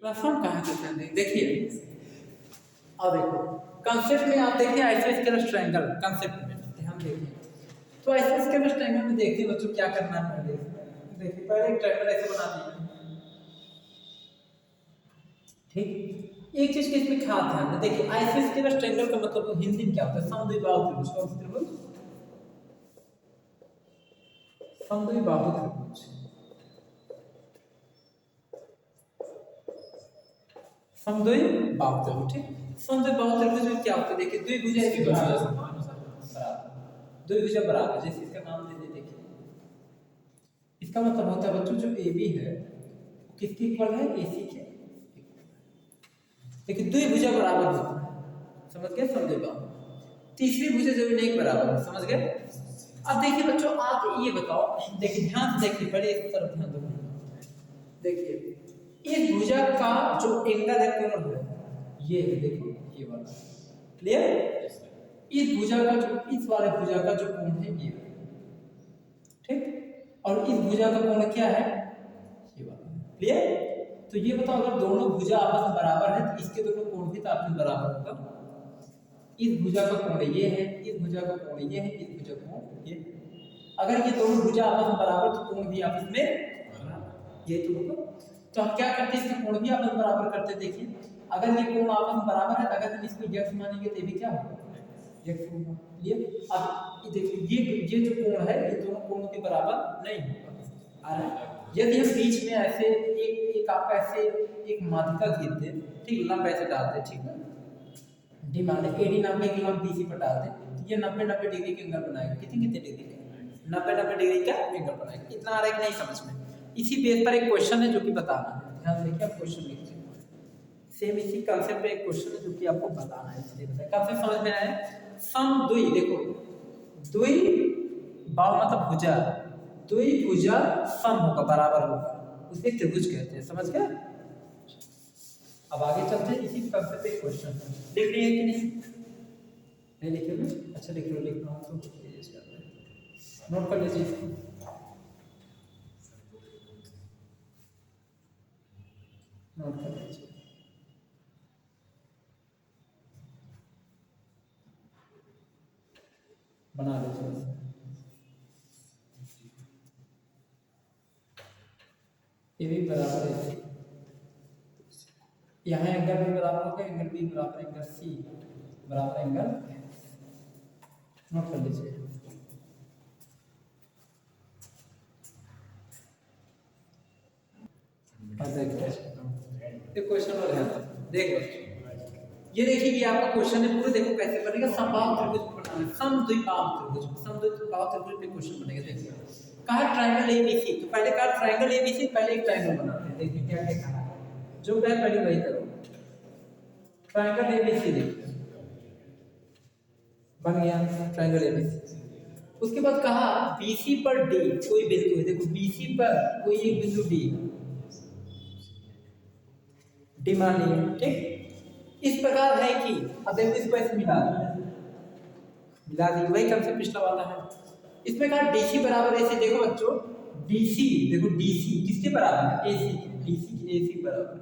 Transform कहाँ करते हैं देखिए। अब देखो कंसेप्ट में आप देखिए आइसोस्केलस ट्रायंगल कंसेप्ट में ध्यान देखिए। तो आइसोस्केलस ट्रायंगल में देखिए बच्चों क्या करना है। पहले देखिए पहले एक ट्रायंगल ऐसे बना दिया, ठीक। एक चीज के इसमें खास ध्यान है, देखिए आइसोस्केलस ट्रायंगल का मतलब हिंदी में क्या होता है, समद्विबाहु त्रिभुज। कौन सा त्रिभुज? समद्विबाहु त्रिभुज। समद्विबाहु त्रिभुज, ठीक। समद्विबाहु त्रिभुज में क्या होता है, देखिए द्विभुज ऐसे बराबर, द्विभुज बराबर, जैसे इसका नाम दे दे। देखिए इसका मतलब होता है बच्चों जो AB है वो किसके इक्वल है, AC के। देखिए द्विभुज बराबर होता है, समझ गए, समद्विबाहु। तीसरी भुजा जब नहीं बराबर, समझ गए। अब देखिए बच्चों आप ये बताओ, देखिए ध्यान से देखिए, पहले इस तरफ ध्यान दो। देखिए इस भुजा का जो एंगल है कोण है ये है, देखो ये वाला, क्लियर। इस भुजा का जो, इस वाले भुजा का जो कोण है ये, ठीक। और इस भुजा का कोण क्या है, ये वाला, क्लियर। तो ये बताओ अगर दोनों भुजा आपस में बराबर है तो इसके दोनों कोण भी तो आपस में बराबर होगा। इस भुजा का कोण ये है, इस भुजा का कोण ये है, इस भुजा का कोण ये। अगर ये दोनों भुजा आपस में बराबर तो कोण भी आपस में बराबर, ये तो होगा। तो हम क्या करते हैं, इसका कोण भी आपस में बराबर करते हैं। देखिए अगर ये कोण आपस में बराबर है, अगर हम इसको x मानेंगे तो ये भी क्या होगा, x होगा, क्लियर। अब देखिए ये जो कोण है ये दोनों कोणों के बराबर नहीं होगा। यदि हम बीच में ऐसे एक आपका ऐसे एक माध्यिका घेरते, ठीक, लंब ऐसे डालते, ठीक है, डी मान AD नाम का एक लंब BC पर डाल दें तो ये 90-90 डिग्री के एंगल बनाएगा। कितने डिग्री के, 90-90 डिग्री का एंगल बनाएगा। इतना आ रहा है कि नहीं समझ में। इसी बेस पर एक क्वेश्चन है जो कि बताना है, ध्यान से देखिए, आप क्वेश्चन लिखिए। सेम इसी कांसेप्ट पे एक क्वेश्चन है जो कि आपको बताना है, इसलिए बताया। कांसेप्ट समझ में आया। समद्वि, देखो द्विबाहु मतलब भुजा, द्विभुजा सम होगा, बराबर होगा, उसे त्रिभुज कहते हैं, समझ गए। अब आगे चलते हैं, इसी कंसेप्ट पे क्वेश्चन लिख लिए कि नहीं लिखे ना? अच्छा लिख लो, लिख रहा हूँ तो नोट कर लीजिए। नोट कर लीजिए। बना लीजिए। ये भी बराबर है, यहाँ एंगल भी बराबर होगा, एंगल भी बराबर, एंगल C बराबर एंगल, नोट कर लीजिए। क्वेश्चन और है, देखो ये देखिए, ये आपका क्वेश्चन है पूरा, देखो कैसे बनेगा। समबाहु त्रिभुज बनाना है, समद्विबाहु त्रिभुज, समद्विबाहु त्रिभुज पे क्वेश्चन बनेगा। देखिए कहा ट्रायंगल ABC, तो पहले कहा ट्रायंगल ABC, पहले एक ट्रायंगल बनाते हैं। देखिए क्या क्या कहा है, जो मैं पहले वही करो। ट्रायंगल ABC देखिए बन गया, ट्रायंगल ABC। उसके बाद कहा BC पर D कोई बिंदु है, देखो BC पर कोई एक बिंदु D मान लिया, ठीक। इस प्रकार है कि अब देखो इसको ऐसे मिला दी, वही कंसेप्ट पिछला वाला है। इसमें कहा DC बराबर AC, देखो बच्चों DC, देखो DC किसके बराबर है, AC के, DC AC बराबर है,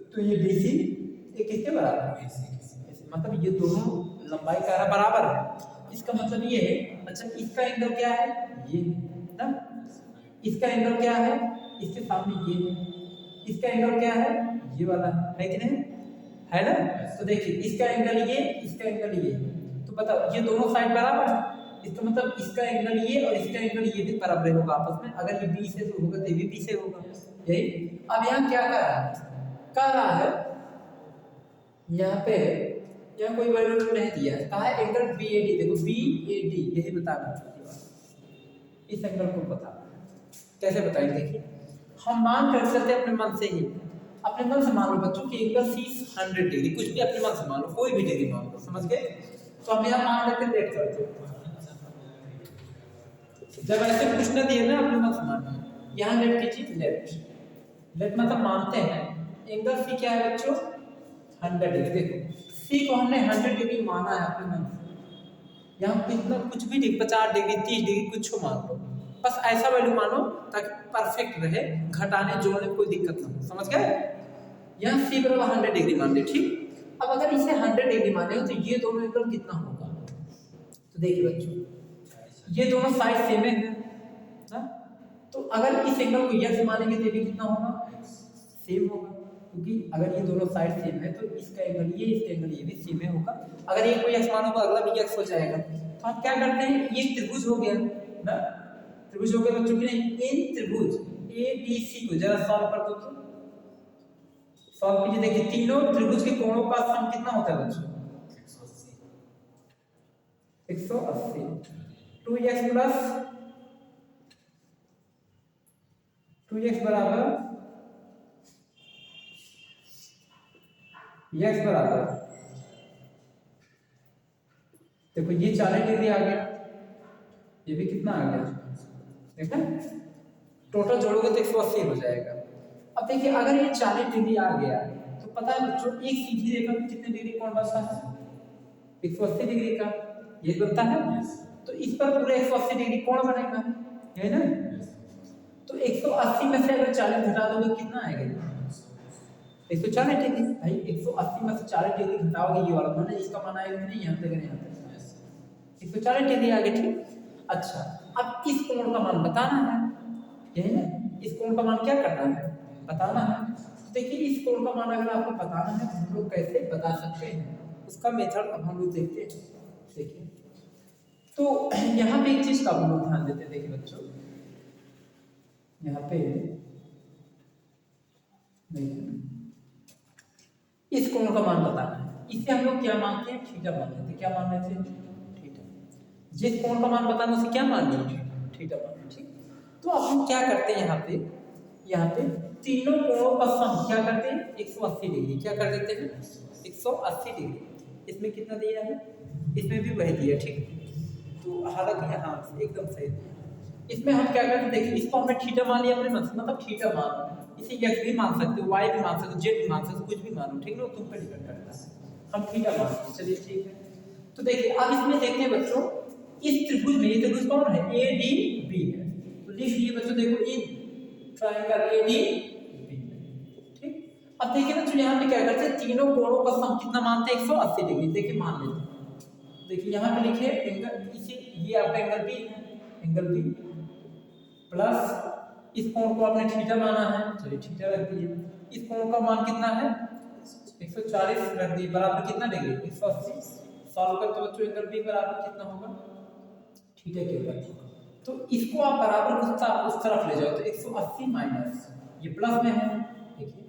तो ये DC ये किसके बराबर है, AC, मतलब ये दोनों लंबाई का बराबर है। इसका मतलब ये है, अच्छा इसका एंगल क्या है, ये ना, इसका एंगल क्या है, इसके सामने ये, इसका एंगल क्या है, ये वाला है कि नहीं, है ना। तो देखिए इसका एंगल ये, इसका एंगल ये, तो बताओ ये दोनों साइड बराबर है, इसका मतलब इसका एंगल ये और इसका एंगल ये भी बराबर होगा आपस में। अगर ये B से होगा तो ये भी B से होगा, यही। अब यहाँ क्या कह रहा है यहाँ पे, यहाँ कोई वैल्यू नहीं दिया है, कहा है एंगल BAD, देखो BAD यही बताना है, इस एंगल को बताना है। कैसे बताएंगे, देखिए हम मान कर सकते हैं अपने मन से ही, अपने मन से मान लो बच्चों कि एंगल C 100 डिग्री, कुछ भी अपने मन से मान लो, कोई भी डिग्री मान लो, समझ गए। तो हम यहाँ मान लेते लेट करते हैं, जब ऐसे कुछ ना दिए ना अपने मन से मान, यहाँ लेट कीजिए, लेट मतलब मानते हैं एंगल C क्या है बच्चों, 100 डिग्री। देखो C को हमने 100 डिग्री माना है अपने मन से, यहाँ कितना कुछ भी नहीं, 50 डिग्री 30 डिग्री कुछ मान लो, बस ऐसा वैल्यू मानो ताकि परफेक्ट रहे, घटाने जोड़ने में कोई दिक्कत ना हो, समझ गए। यहाँ सी बराबर 100 डिग्री मान ले, ठीक। अब अगर इसे 100 डिग्री माने तो ये दोनों एंगल कितना होगा, तो देखिए बच्चों ये दोनों साइड सेम है ना, तो अगर इस एंगल को यक्स मानेंगे तो ये भी कितना होगा, सेम होगा, क्योंकि अगर ये दोनों साइड सेम है तो इसका एंगल ये, इसका एंगल ये भी सेम होगा। अगर एक को यक्स मानोगे अगला भी यक्स हो जाएगा। तो आप क्या करते हैं, ये त्रिभुज हो गया ना, त्रिभुज हो गया बच्चों की नहीं, इन त्रिभुज ए बी सी को जरा सॉल्व कर दो, तो सॉल्व कीजिए। देखिए तीनों त्रिभुज के कोणों का सम कितना होता है बच्चों, 180। 2x प्लस 2x बराबर x बराबर, देखो ये 40 डिग्री आ गया, ये भी कितना आ गया, देखा टोटल जोड़ोगे तो 180 हो जाएगा। अब देखिए अगर ये 40 डिग्री आ गया तो पता है बच्चों एक सीधी रेखा में कितने डिग्री कोण बनता है, 180 डिग्री का ये बनता है। तो इस पर पूरे 180 डिग्री कोण बनेगा, है ना। तो 180 में से अगर 40 घटा दोगे कितना आएगा, 140 डिग्री। भाई 180 में से 40 डिग्री घटाओगे ये वाला मान, इसका मान आएगा नहीं, यहाँ पे यहाँ पे 140 डिग्री आ गया, ठीक। अच्छा अब इस कोण का मान बताना है, यही ना, इस कोण का मान क्या करना है, बताना है। देखिए इस कोण का मान अगर आपको बताना है तो हम लोग कैसे बता सकते हैं, उसका मेथड अब हम लोग देखते हैं। देखिए तो यहाँ पे एक चीज का हम लोग ध्यान देते हैं। देखिए बच्चों यहाँ पे इस कोण का मान बताना है, इसे हम लोग क्या मानते हैं, थीटा मान लेते हैं। क्या मान लेते हैं, थीटा। जिस कोण का मान बताना उसे क्या मान लेते हैं, थीटा मान लेते, ठीक। तो अब हम क्या करते हैं, यहाँ पे तीनों कोणों का सम क्या करते हैं, 180 डिग्री क्या कर देते हैं, 180 डिग्री। इसमें कितना दिया है, इसमें भी वही दिया, ठीक। तो हालांकि यहाँ एकदम सही दिया। इसमें हम क्या करते हैं, देखिए इसको हमने थीटा मान लिया अपने मन से, मतलब थीटा मान, इसे x भी मान सकते हो, y भी मान सकते हो, z भी मान सकते हो, कुछ भी मानो, ठीक है, तुम पर डिपेंड करता है। हम थीटा मानते हैं, चलिए ठीक है। तो देखिए अब इसमें देखते हैं बच्चों, इस त्रिभुज में, ये त्रिभुज कौन है, ADB है, तो लिख लिए बच्चों, देखो इन ट्रायंगल ADB, ठीक। अब देखिए बच्चों यहाँ पे क्या करते हैं, तीनों कोणों का सम कितना मानते हैं, 180 डिग्री। देखिए मान लेते हैं, देखिए यहाँ पे लिखे एंगल, इसे ये आपका एंगल B है, एंगल B प्लस इस कोण को आपने थीटा माना है, चलिए थीटा रख दिए। इस कोण का मान कितना है, 140 रख दिए, बराबर कितना डिग्री, 180। सॉल्व कर तो बच्चों एंगल B बराबर कितना होगा, थीटा के ऊपर। तो इसको आप बराबर उस तरफ ले जाओ, तो 180 माइनस ये प्लस में है, देखिए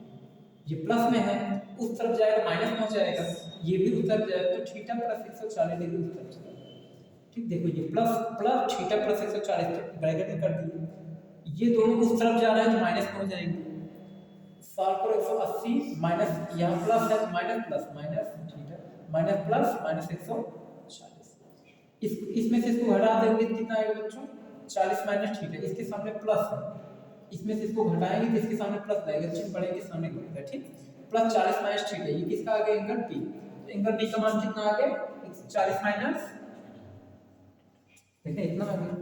ये प्लस में है, उस तरफ जाएगा माइनस में हो जाएगा, ये भी उस तरफ जाएगा, तो थीटा प्लस 140 डिग्री उस तरफ जाएगा, ठीक। देखो ये plus plus theta plus 140 bracket में कर दिए, ये दोनों उस तरफ जा रहा है तो माइनस में हो जाएंगे। सॉल्व करो 180 माइनस यहाँ प्लस है, minus plus minus theta minus plus minus 140, इसमें से इसको घटा देंगे तो कितना आएगा बच्चों, 40 माइनस थीटा, इसके सामने प्लस है, इसमें से इसको घटाएंगे तो इसके सामने प्लस लगेगा, चिन्ह पड़ेगा सामने घटेगा, ठीक। प्लस 40 माइनस थीटा, ये किसका आ गया, एंगल B। तो एंगल B का मान कितना आ गया, 40 माइनस, देखिए इतना आ गया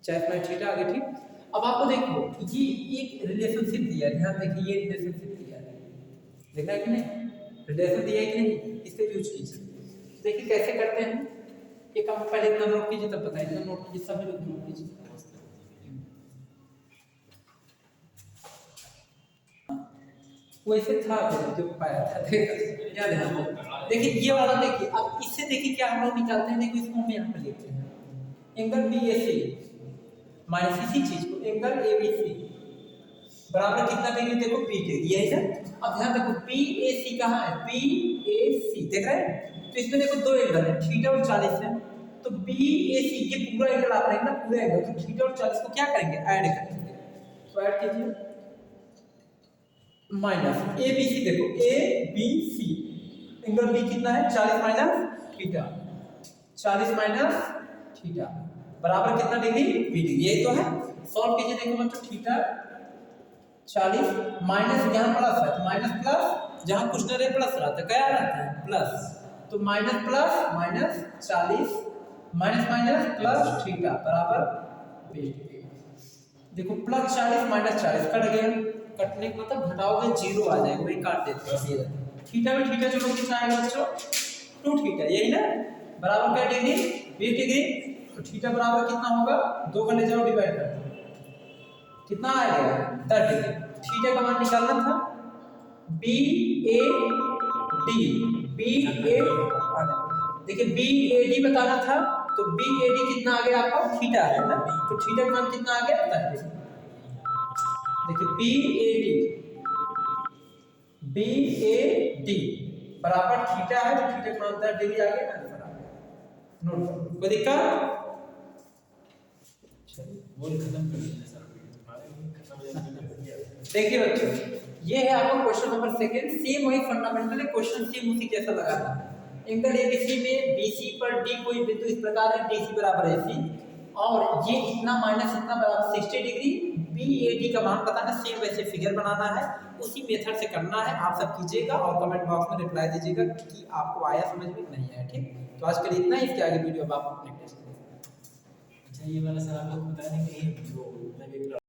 40 माइनस थीटा आ गया, ठीक। अब आपको देखो ये एक रिलेशनशिप दिया है, ध्यान देखिए ये रिलेशनशिप दिया है, देखा है कि नहीं, रिलेशन दिया है कि नहीं, इससे यूज कीजिए। देखिए कैसे करते हैं, ये काम पहले इतना नोट कीजिए तब बताइए, इतना नोट कीजिए, सभी लोग नोट कीजिए। वैसे था जो पाया था, याद है, देखिए ये वाला देखिए। अब इससे देखिए क्या हम लोग निकालते हैं, देखो इसको हम यहाँ पे लिखते हैं, एंगल BAC माइनस इसी चीज को एंगल ABC बराबर कितना देंगे, देखो B दे दिया है ना। अब ध्यान देखो BAC कहाँ है, BAC देख रहे हैं, तो इसमें देखो दो एंगल है, थीटा और 40 है, तो BAC ये पूरा एंगल आप लेंगे ना, पूरा एंगल, तो थीटा और 40 को क्या करेंगे, ऐड करेंगे, तो ऐड कीजिए माइनस ABC, देखो ABC एंगल B कितना है, 40 माइनस थीटा, 40 माइनस थीटा बराबर कितना डिग्री, B डिग्री, यही तो है। सॉल्व कीजिए, देखो बच्चों थीटा 40 माइनस यहाँ प्लस है, तो माइनस प्लस, जहाँ कुछ न रहे प्लस रहता है, क्या रहता है प्लस, तो minus plus minus 40 minus minus plus theta बराबर 20 डिग्री। देखो प्लस 40 माइनस 40 कट गया, कटने का मतलब घटाओगे 0 आ जाएगा, वही काट देते हैं। थीटा में थीटा जोड़ो कितना आएगा बच्चों 2 थीटा, यही ना, बराबर क्या डिग्री 20 डिग्री। तो थीटा बराबर कितना होगा 2 का ले जाओ डिवाइड कर दो, कितना आएगा 10 डिग्री। थीटा का मान निकालना था बी ए डी, बी ए देखिए बी ए डी बताना था, तो बी ए डी कितना आ गया आपका थीटा है ना, तो थीटा का मान कितना आ गया 10 डिग्री। देखिए B A D, B A D बराबर थीटा है, तो थीटा का मान 10 डिग्री आ गया, आंसर आ गया। नोट करो, कोई दिक्कत? बोल खत्म कर देना सर, देखिए बच्चों ये है आपका क्वेश्चन नंबर 2, सेम वही फंडामेंटल है, क्वेश्चन सेम उसी जैसा लगा था। एंगल एबीसी में बीसी पर डी कोई बिंदु इस प्रकार है, डीसी बराबर एसी, और ये इतना माइनस इतना बराबर 60 डिग्री, बीएडी का मान बताना, सेम वैसे फिगर बनाना है, उसी मेथड से करना है। आप सब कीजिएगा और कमेंट बॉक्स में रिप्लाई दीजिएगा कि आपको आया समझ में नहीं आया, ठीक। तो आज के लिए इतना ही, इसके आगे वीडियो अब आप प्रैक्टिस करें। अच्छा ये वाला सर आपको पता नहीं कहीं जो